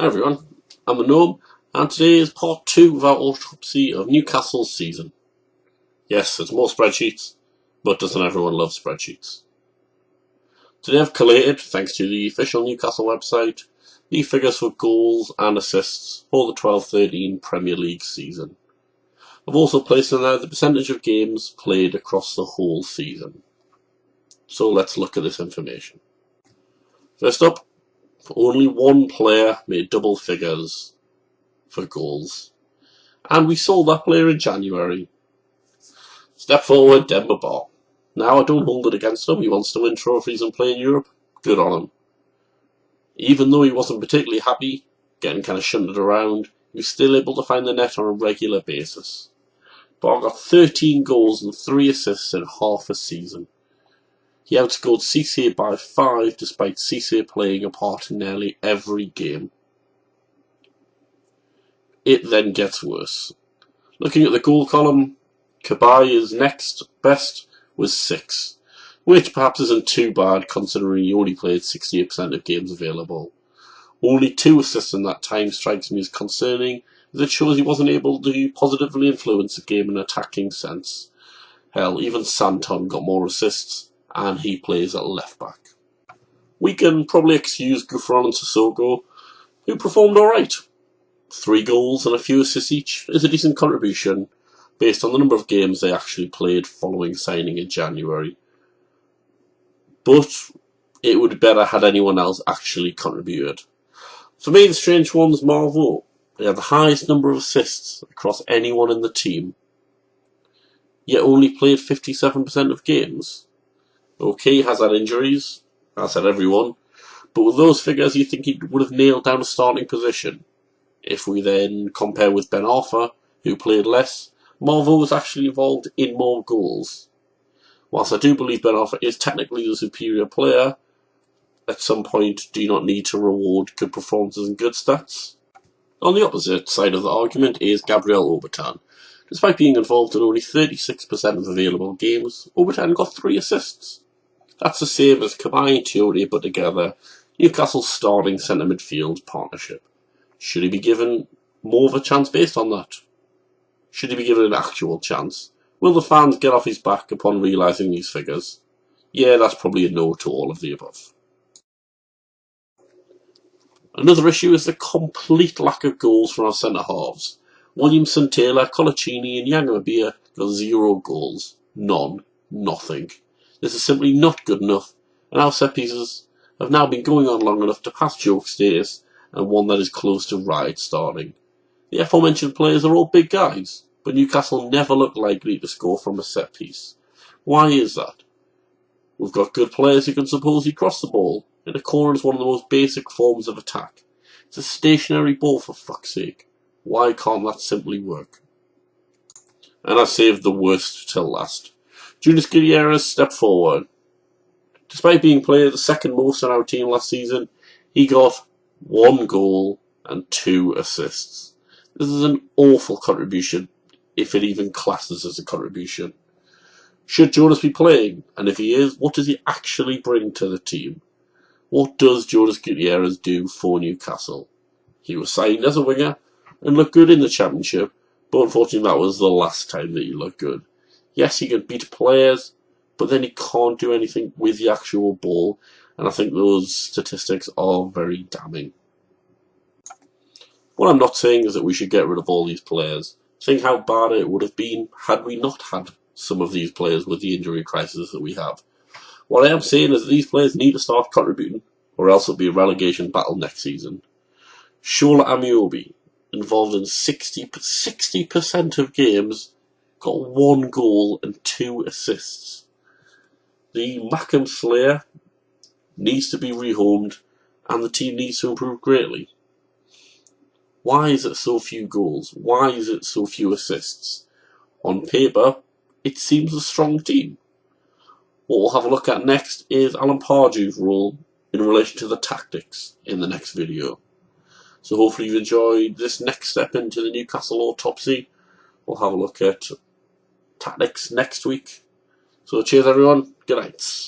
Hi everyone, I'm the Gnome, and today is part 2 of our autopsy of Newcastle's season. Yes, it's more spreadsheets, but doesn't everyone love spreadsheets? Today I've collated, thanks to the official Newcastle website, the figures for goals and assists for the 12-13 Premier League season. I've also placed in there the percentage of games played across the whole season. So let's look at this information. First up, only one player made double figures for goals, and we sold that player in January. Step forward, Denver Bar. Now I don't hold it against him. He wants to win trophies and play in Europe. Good on him. Even though he wasn't particularly happy, getting kind of shunted around, he was still able to find the net on a regular basis. Bar got 13 goals and 3 assists in half a season. He outscored Cisse by 5 despite Cisse playing a part in nearly every game. It then gets worse. Looking at the goal column, Kabai's next best was 6, which perhaps isn't too bad considering he only played 68% of games available. Only 2 assists in that time strikes me as concerning, as it shows he wasn't able to positively influence the game in an attacking sense. Hell, even Santon got more assists, and he plays at left back. We can probably excuse Gouffron and Sissoko, who performed alright. 3 goals and a few assists each is a decent contribution based on the number of games they actually played following signing in January. But it would be better had anyone else actually contributed. For me, the strange one's Marvaux. He had the highest number of assists across anyone in the team, yet only played 57% of games. Okay, he has had injuries, as had everyone, but with those figures you think he would have nailed down a starting position. If we then compare with Ben Arfa, who played less, Marvaux was actually involved in more goals. Whilst I do believe Ben Arfa is technically the superior player, at some point do you not need to reward good performances and good stats? On the opposite side of the argument is Gabriel Obertan. Despite being involved in only 36% of available games, Obertan got 3 assists. That's the same as Cabaye and Toure put together Newcastle's starting centre midfield partnership. Should he be given more of a chance based on that? Should he be given an actual chance? Will the fans get off his back upon realising these figures? Yeah, that's probably a no to all of the above. Another issue is the complete lack of goals from our centre halves. Williamson, Taylor, Colaccini and Yangamabia got 0 goals. None. Nothing. This is simply not good enough, and our set pieces have now been going on long enough to pass joke status and one that is close to ride starting. The aforementioned players are all big guys, but Newcastle never look likely to score from a set piece. Why is that? We've got good players who can supposedly cross the ball, and a corner is one of the most basic forms of attack. It's a stationary ball for fuck's sake. Why can't that simply work? And I saved the worst till last. Jonas Gutierrez stepped forward. Despite being played the second most on our team last season, he got 1 goal and 2 assists. This is an awful contribution, if it even classes as a contribution. Should Jonas be playing? And if he is, what does he actually bring to the team? What does Jonas Gutierrez do for Newcastle? He was signed as a winger and looked good in the Championship, but unfortunately that was the last time that he looked good. Yes, he can beat players, but then he can't do anything with the actual ball, and I think those statistics are very damning. What I'm not saying is that we should get rid of all these players. Think how bad it would have been had we not had some of these players with the injury crisis that we have. What I am saying is that these players need to start contributing, or else it'll be a relegation battle next season. Shola Amiobi, involved in 60% of games, got 1 goal and 2 assists. The Mackham Slayer needs to be rehomed, and the team needs to improve greatly. Why is it so few goals? Why is it so few assists? On paper, it seems a strong team. What we'll have a look at next is Alan Pardew's role in relation to the tactics in the next video. So hopefully you've enjoyed this next step into the Newcastle autopsy. We'll have a look at tactics next week. So cheers everyone, good night.